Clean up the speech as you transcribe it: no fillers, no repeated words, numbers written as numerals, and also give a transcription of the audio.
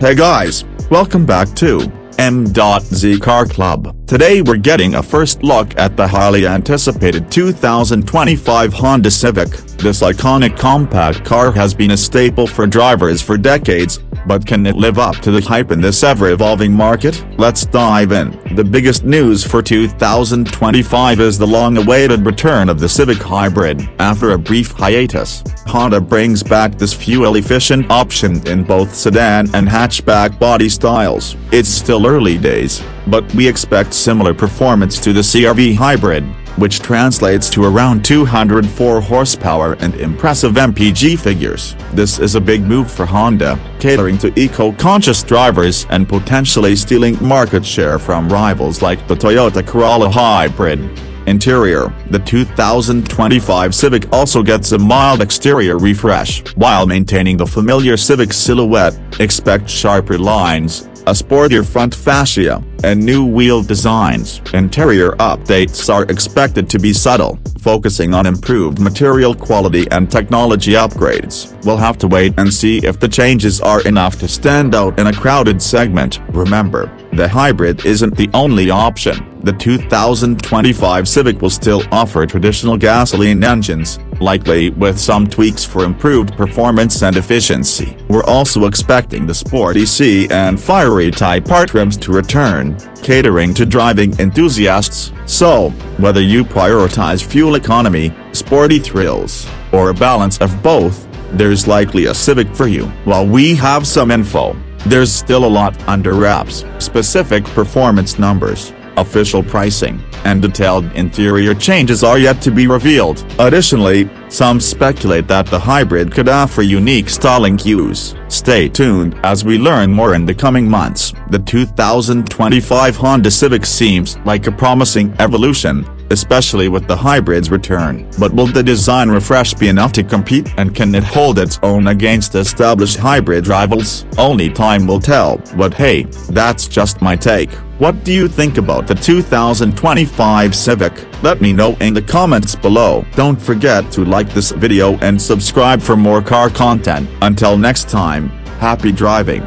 Hey guys, welcome back to M.Z Car Club. Today we're getting a first look at the highly anticipated 2025 Honda Civic. This iconic compact car has been a staple for drivers for decades, but can it live up to the hype in this ever-evolving market? Let's dive in. The biggest news for 2025 is the long-awaited return of the Civic Hybrid. After a brief hiatus, Honda brings back this fuel-efficient option in both sedan and hatchback body styles. It's still early days, but we expect similar performance to the CR-V Hybrid, which translates to around 204 horsepower and impressive MPG figures. This is a big move for Honda, catering to eco-conscious drivers and potentially stealing market share from rivals like the Toyota Corolla Hybrid. Interior: the 2025 Civic also gets a mild exterior refresh. While maintaining the familiar Civic silhouette, expect sharper lines, a sportier front fascia, and new wheel designs. Interior updates are expected to be subtle, focusing on improved material quality and technology upgrades. We'll have to wait and see if the changes are enough to stand out in a crowded segment. Remember, the hybrid isn't the only option. The 2025 Civic will still offer traditional gasoline engines, likely with some tweaks for improved performance and efficiency. We're also expecting the sporty C and fiery Type R trims to return, catering to driving enthusiasts. So, whether you prioritize fuel economy, sporty thrills, or a balance of both, there's likely a Civic for you. While we have some info, there's still a lot under wraps. Specific performance numbers, official pricing, and detailed interior changes are yet to be revealed. Additionally, some speculate that the hybrid could offer unique styling cues. Stay tuned as we learn more in the coming months. The 2025 Honda Civic seems like a promising evolution, especially with the hybrid's return. But will the design refresh be enough to compete, and can it hold its own against established hybrid rivals? Only time will tell. But hey, that's just my take. What do you think about the 2025 Civic? Let me know in the comments below. Don't forget to like this video and subscribe for more car content. Until next time, happy driving.